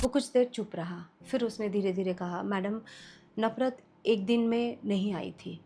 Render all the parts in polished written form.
वो कुछ देर चुप रहा, फिर उसने धीरे-धीरे कहा, मैडम, नफ़रत एक दिन में नहीं आई थी।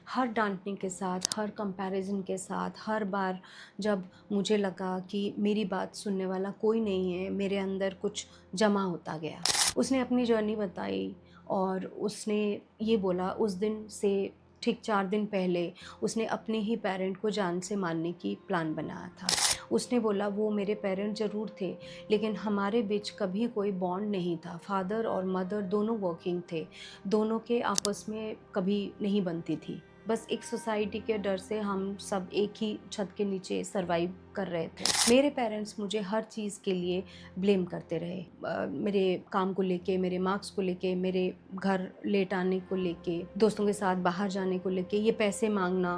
हर डाँटने के साथ, हर कंपैरिज़न के साथ, हर बार जब मुझे लगा कि मेरी बात सुनने वाला कोई नहीं है, मेरे अंदर कुछ जमा होता गया। उसने अपनी जर्नी बताई और उसने ये बोला उस दिन से ठीक 4 दिन पहले उसने अपने ही पेरेंट को जान से मारने की प्लान बनाया था। उसने बोला वो मेरे पेरेंट ज़रूर थे, लेकिन हमारे बीच कभी कोई बॉन्ड नहीं था। फ़ादर और मदर दोनों वर्किंग थे, दोनों के आपस में कभी नहीं बनती थी। बस एक सोसाइटी के डर से हम सब एक ही छत के नीचे सर्वाइव कर रहे थे। मेरे पेरेंट्स मुझे हर चीज़ के लिए ब्लेम करते रहे। मेरे काम को लेके, मेरे मार्क्स को लेके, मेरे घर लेट आने को लेके, दोस्तों के साथ बाहर जाने को लेके, ये पैसे माँगना,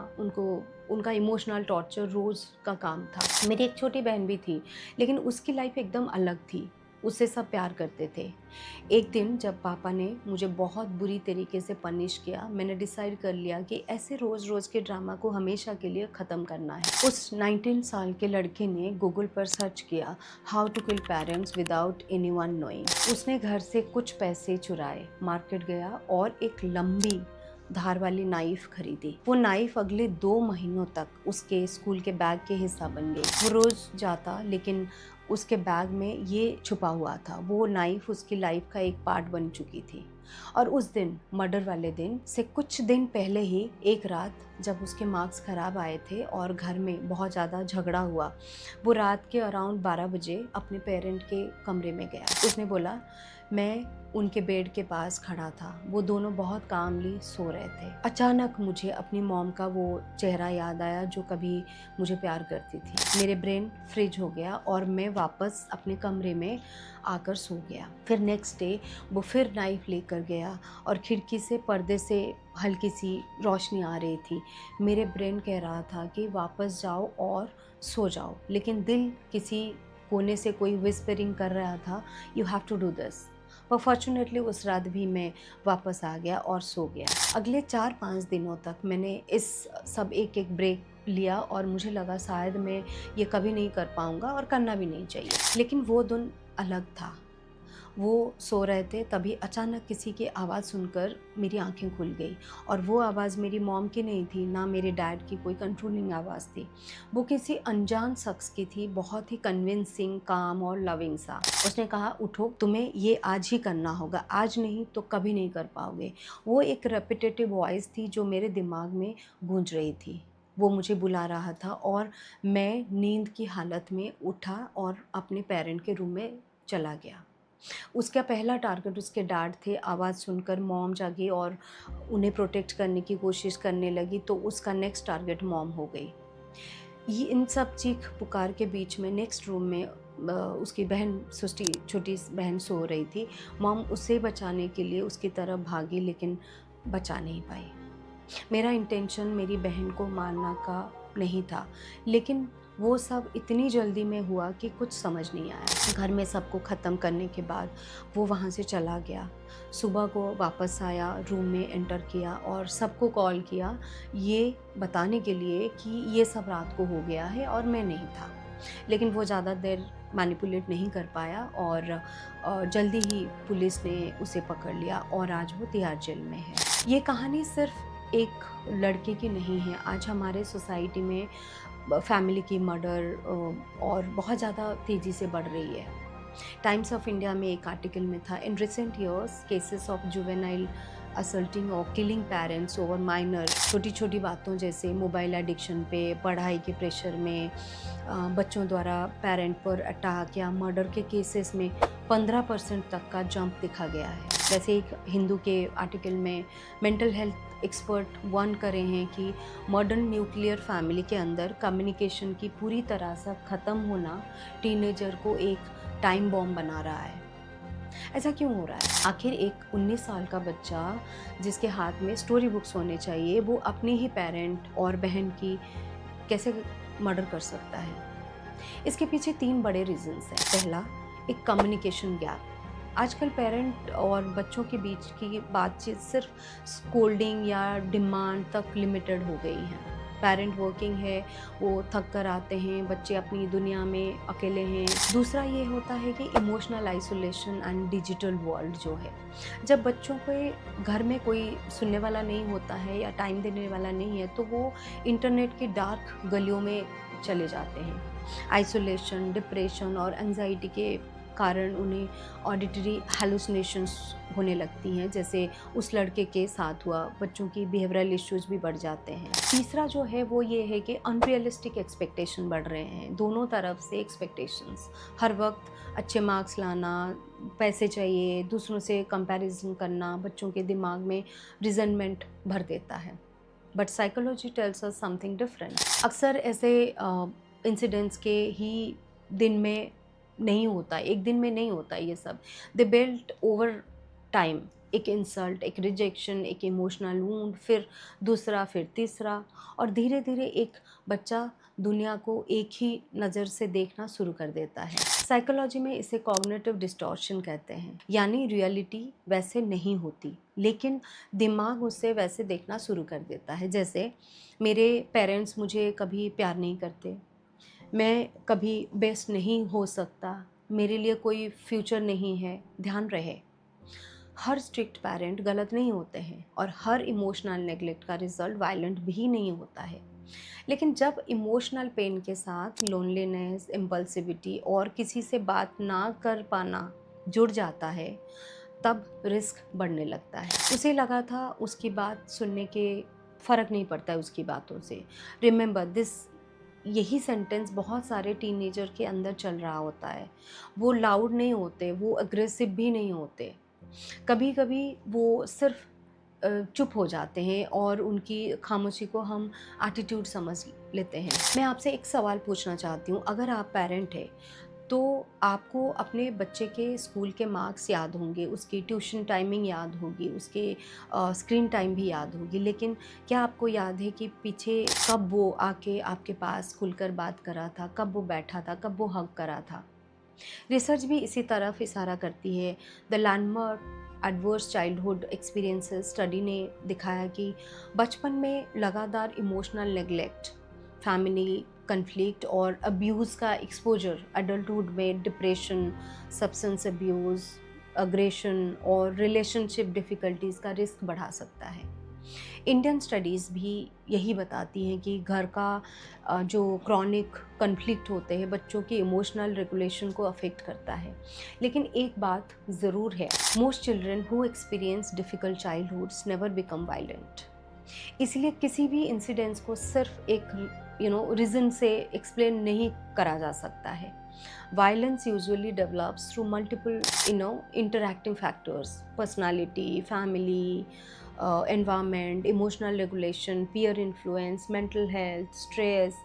उनका इमोशनल टॉर्चर रोज़ का काम था। मेरी एक छोटी बहन भी थी, लेकिन उसकी लाइफ़ एकदम अलग थी। उससे सब प्यार करते थे। एक दिन जब पापा ने मुझे बहुत बुरी तरीके से पनिश किया, मैंने डिसाइड कर लिया कि ऐसे रोज़-रोज़ के ड्रामा को हमेशा के लिए ख़त्म करना है। उस 19 साल के लड़के ने गूगल पर सर्च किया, how to kill parents without anyone knowing. उसने घर से कुछ पैसे चुराए, मार्केट गया और एक लंबी धार वाली नाइफ़ खरीदी। वो नाइफ़ अगले 2 महीनों तक उसके स्कूल के बैग के हिस्सा बन गई। वो रोज़ जाता, लेकिन उसके बैग में ये छुपा हुआ था। वो नाइफ़ उसकी लाइफ़ का एक पार्ट बन चुकी थी। और उस दिन, मर्डर वाले दिन से कुछ दिन पहले ही एक रात जब उसके मार्क्स ख़राब आए थे और घर में बहुत ज़्यादा झगड़ा हुआ, वो रात के अराउंड 12 बजे अपने पेरेंट के कमरे में गया। उसने बोला, मैं उनके बेड के पास खड़ा था, वो दोनों बहुत कामली सो रहे थे। अचानक मुझे अपनी मॉम का वो चेहरा याद आया जो कभी मुझे प्यार करती थी। मेरे ब्रेन फ्रीज हो गया और मैं वापस अपने कमरे में आकर सो गया। फिर नेक्स्ट डे वो फिर नाइफ़ लेकर गया और खिड़की से पर्दे से हल्की सी रोशनी आ रही थी। मेरे ब्रेन कह रहा था कि वापस जाओ और सो जाओ, लेकिन दिल किसी कोने से कोई विस्परिंग कर रहा था, you have to do this. पर फॉर्चुनेटली उस रात भी मैं वापस आ गया और सो गया। अगले 4-5 दिनों तक मैंने इस सब एक-एक ब्रेक लिया और मुझे लगा शायद मैं ये कभी नहीं कर पाऊँगा और करना भी नहीं चाहिए। लेकिन वो दिन अलग था। वो सो रहे थे, तभी अचानक किसी की आवाज़ सुनकर मेरी आँखें खुल गई और वो आवाज़ मेरी मॉम की नहीं थी, ना मेरे डैड की कोई कंट्रोलिंग आवाज़ थी। वो किसी अनजान शख्स की थी, बहुत ही कन्विंसिंग, काम और लविंग सा। उसने कहा, उठो, तुम्हें ये आज ही करना होगा, आज नहीं तो कभी नहीं कर पाओगे। वो एक रेपिटेटिव वॉइस थी जो मेरे दिमाग में गूंज रही थी। वो मुझे बुला रहा था और मैं नींद की हालत में उठा और अपने पेरेंट के रूम में चला गया। उसका पहला टारगेट उसके डैड थे। आवाज़ सुनकर मॉम जागी और उन्हें प्रोटेक्ट करने की कोशिश करने लगी, तो उसका नेक्स्ट टारगेट मॉम हो गई। ये इन सब चीख-पुकार के बीच में नेक्स्ट रूम में उसकी बहन, सृष्टि, छोटी बहन सो रही थी। मॉम उसे बचाने के लिए उसकी तरफ भागी, लेकिन बचा नहीं पाई। मेरा इंटेंशन मेरी बहन को मारना का नहीं था, लेकिन वो सब इतनी जल्दी में हुआ कि कुछ समझ नहीं आया। घर में सबको ख़त्म करने के बाद वो वहाँ से चला गया। सुबह को वापस आया, रूम में एंटर किया और सबको कॉल किया ये बताने के लिए कि ये सब रात को हो गया है और मैं नहीं था। लेकिन वो ज़्यादा देर मैनिपुलेट नहीं कर पाया और जल्दी ही पुलिस ने उसे पकड़ लिया और आज वो तिहाड़ जेल में है। ये कहानी सिर्फ एक लड़के की नहीं है। आज हमारे सोसाइटी में फैमिली की मर्डर और बहुत ज़्यादा तेज़ी से बढ़ रही है। टाइम्स ऑफ इंडिया में एक आर्टिकल में था, in recent years cases of juvenile assaulting और किलिंग पेरेंट्स ओवर माइनर। छोटी छोटी बातों जैसे मोबाइल एडिक्शन पे, पढ़ाई के प्रेशर में, बच्चों द्वारा पेरेंट पर अटैक या मर्डर के केसेस में 15% तक का जंप देखा गया है। वैसे एक हिंदू के आर्टिकल में मेंटल हेल्थ एक्सपर्ट वार्न कर रहे हैं कि मॉडर्न न्यूक्लियर फैमिली के अंदर कम्युनिकेशन की पूरी तरह से ख़त्म होना टीनेजर को एक टाइम बॉम्ब बना रहा है। ऐसा क्यों हो रहा है? आखिर एक 19 साल का बच्चा जिसके हाथ में स्टोरी बुक्स होने चाहिए, वो अपने ही पेरेंट और बहन की कैसे मर्डर कर सकता है? इसके पीछे 3 बड़े रीज़न्स हैं। पहला, एक कम्युनिकेशन गैप। आजकल पेरेंट और बच्चों के बीच की बातचीत सिर्फ स्कोल्डिंग या डिमांड तक लिमिटेड हो गई है। पेरेंट वर्किंग है, वो थक कर आते हैं, बच्चे अपनी दुनिया में अकेले हैं। दूसरा ये होता है कि emotional isolation and digital world जो है, जब बच्चों के घर में कोई सुनने वाला नहीं होता है या टाइम देने वाला नहीं है, तो वो इंटरनेट की डार्क गलियों में चले जाते हैं। आइसोलेशन, डिप्रेशन और एंजाइटी के कारण उन्हें ऑडिटरी हैलुसिनेशंस होने लगती हैं, जैसे उस लड़के के साथ हुआ। बच्चों की बिहेवियरल इश्यूज भी बढ़ जाते हैं। तीसरा जो है वो ये है कि अनरियलिस्टिक एक्सपेक्टेशन बढ़ रहे हैं, दोनों तरफ से एक्सपेक्टेशंस। हर वक्त अच्छे मार्क्स लाना, पैसे चाहिए, दूसरों से कंपैरिजन करना बच्चों के दिमाग में रिजनमेंट भर देता है। But psychology tells us something different. अक्सर ऐसे इंसिडेंट्स के ही दिन में नहीं होता, एक दिन में नहीं होता ये सब। दे बिल्ट ओवर टाइम, एक इंसल्ट, एक रिजेक्शन, एक इमोशनल वूंड, फिर दूसरा, फिर तीसरा, और धीरे धीरे एक बच्चा दुनिया को एक ही नज़र से देखना शुरू कर देता है। साइकोलॉजी में इसे कॉग्निटिव डिस्टॉर्शन कहते हैं, यानी रियलिटी वैसे नहीं होती लेकिन दिमाग उसे वैसे देखना शुरू कर देता है। जैसे मेरे पेरेंट्स मुझे कभी प्यार नहीं करते, मैं कभी बेस्ट नहीं हो सकता, मेरे लिए कोई फ्यूचर नहीं है। ध्यान रहे, हर स्ट्रिक्ट पेरेंट गलत नहीं होते हैं और हर इमोशनल नेगलेक्ट का रिजल्ट वायलेंट भी नहीं होता है। लेकिन जब इमोशनल पेन के साथ लोनलीनेस, इम्पल्सिविटी और किसी से बात ना कर पाना जुड़ जाता है, तब रिस्क बढ़ने लगता है। उसे लगा था उसकी बात सुनने के फ़र्क नहीं पड़ता है उसकी बातों से। रिमेंबर दिस, यही सेंटेंस बहुत सारे टीनेजर के अंदर चल रहा होता है। वो लाउड नहीं होते, वो अग्रेसिव भी नहीं होते, कभी कभी वो सिर्फ चुप हो जाते हैं और उनकी खामोशी को हम एटीट्यूड समझ लेते हैं। मैं आपसे एक सवाल पूछना चाहती हूँ, अगर आप पेरेंट हैं तो आपको अपने बच्चे के स्कूल के मार्क्स याद होंगे, उसकी ट्यूशन टाइमिंग याद होगी, उसके स्क्रीन टाइम भी याद होगी, लेकिन क्या आपको याद है कि पीछे कब वो आके आपके पास खुलकर बात करा था, कब वो बैठा था, कब वो हग करा था? रिसर्च भी इसी तरफ इशारा करती है। The landmark adverse childhood experiences study ने दिखाया कि बचपन में लगातार इमोशनल नेग्लेक्ट, फैमिली कन्फ्लिक्ट और अब्यूज़ का एक्सपोजर एडल्टहुड में डिप्रेशन, सब्सटेंस अब्यूज़, अग्रेशन और रिलेशनशिप डिफ़िकल्टीज़ का रिस्क बढ़ा सकता है। इंडियन स्टडीज़ भी यही बताती हैं कि घर का जो क्रॉनिक कन्फ्लिक्ट होते हैं बच्चों की इमोशनल रेगुलेशन को अफेक्ट करता है। लेकिन एक बात ज़रूर है, most children who experience difficult childhoods never become violent. इसलिए किसी भी इंसिडेंट्स को सिर्फ एक रीज़न से एक्सप्लेन नहीं करा जा सकता है। Violence usually develops through multiple interacting factors, personality, family, environment, emotional regulation, peer influence, mental health, stress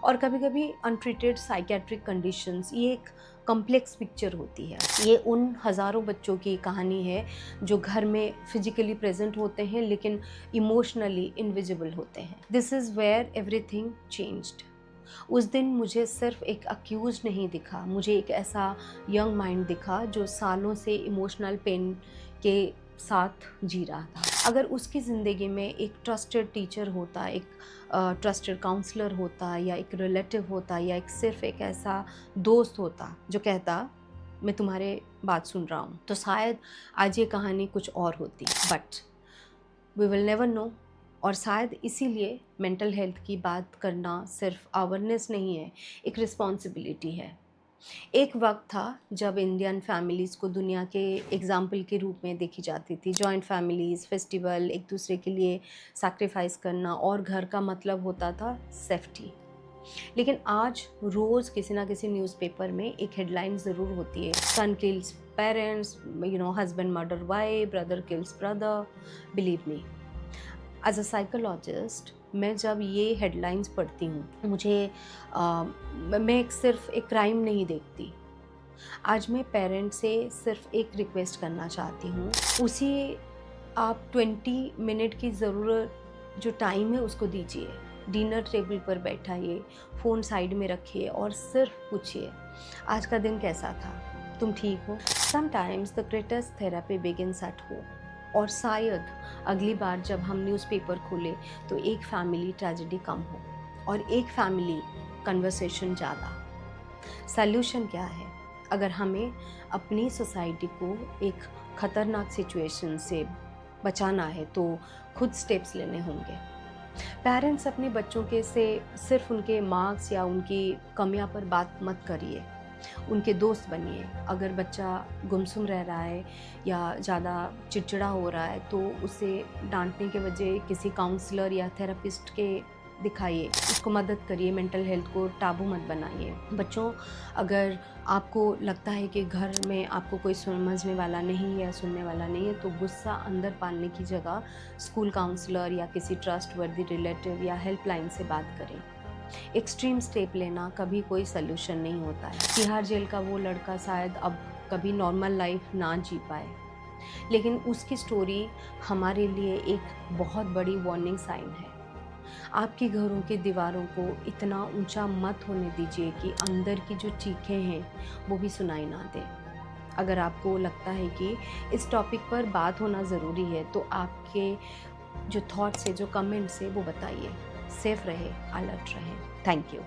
और कभी कभी अनट्रीटेड साइकेट्रिक कंडीशंस। ये एक कॉम्प्लेक्स पिक्चर होती है। ये उन हज़ारों बच्चों की कहानी है जो घर में फिजिकली प्रेजेंट होते हैं लेकिन इमोशनली इनविजिबल होते हैं। This is where everything changed. उस दिन मुझे सिर्फ एक अक्यूज नहीं दिखा, मुझे एक ऐसा यंग माइंड दिखा जो सालों से इमोशनल पेन के साथ जी रहा था। अगर उसकी ज़िंदगी में एक ट्रस्टेड टीचर होता, एक ट्रस्टेड काउंसलर होता, या एक रिलेटिव होता, या सिर्फ एक ऐसा दोस्त होता जो कहता मैं तुम्हारे बात सुन रहा हूँ, तो शायद आज ये कहानी कुछ और होती। But we will never know. और शायद इसीलिए मेंटल हेल्थ की बात करना सिर्फ अवेयरनेस नहीं है, एक रिस्पॉन्सिबिलिटी है। एक वक्त था जब इंडियन फैमिलीज़ को दुनिया के एग्जाम्पल के रूप में देखी जाती थी। जॉइंट फैमिलीज़, फेस्टिवल, एक दूसरे के लिए सैक्रिफाइस करना, और घर का मतलब होता था सेफ्टी। लेकिन आज रोज़ किसी ना किसी न्यूज़पेपर में एक हेडलाइन ज़रूर होती है, son kills parents, husband murder wife, brother kills brother. Believe me, as a psychologist मैं जब ये हेडलाइंस पढ़ती हूँ मुझे मैं सिर्फ एक क्राइम नहीं देखती। आज मैं पेरेंट से सिर्फ एक रिक्वेस्ट करना चाहती हूँ, उसी आप 20 मिनट की ज़रूरत जो टाइम है उसको दीजिए। डिनर टेबल पर बैठाइए, फ़ोन साइड में रखिए और सिर्फ पूछिए आज का दिन कैसा था, तुम ठीक हो। Sometimes the greatest therapy begins at home. और शायद अगली बार जब हम न्यूज़पेपर खोलें तो एक फैमिली ट्रेजेडी कम हो और एक फैमिली कन्वर्सेशन ज़्यादा। सल्यूशन क्या है? अगर हमें अपनी सोसाइटी को एक ख़तरनाक सिचुएशन से बचाना है तो खुद स्टेप्स लेने होंगे। पेरेंट्स अपने बच्चों के से सिर्फ उनके मार्क्स या उनकी कमियां पर बात मत करिए, उनके दोस्त बनिए। अगर बच्चा गुमसुम रह रहा है या ज़्यादा चिड़चिड़ा हो रहा है तो उसे डांटने के बजाय किसी काउंसलर या थेरेपिस्ट के दिखाइए, उसको मदद करिए, मेंटल हेल्थ को टाबू मत बनाइए। बच्चों, अगर आपको लगता है कि घर में आपको कोई समझने वाला नहीं है या सुनने वाला नहीं है तो गुस्सा अंदर पालने की जगह स्कूल काउंसलर या किसी ट्रस्टवर्दी रिलेटिव या हेल्पलाइन से बात करें। एक्सट्रीम स्टेप लेना कभी कोई सल्यूशन नहीं होता है। तिहाड़ जेल का वो लड़का शायद अब कभी नॉर्मल लाइफ ना जी पाए, लेकिन उसकी स्टोरी हमारे लिए एक बहुत बड़ी वार्निंग साइन है। आपके घरों की दीवारों को इतना ऊंचा मत होने दीजिए कि अंदर की जो चीखें हैं वो भी सुनाई ना दें। अगर आपको लगता है कि इस टॉपिक पर बात होना ज़रूरी है तो आपके जो थॉट्स है, जो कमेंट्स है वो बताइए। सेफ रहे, अलर्ट रहे। Thank you.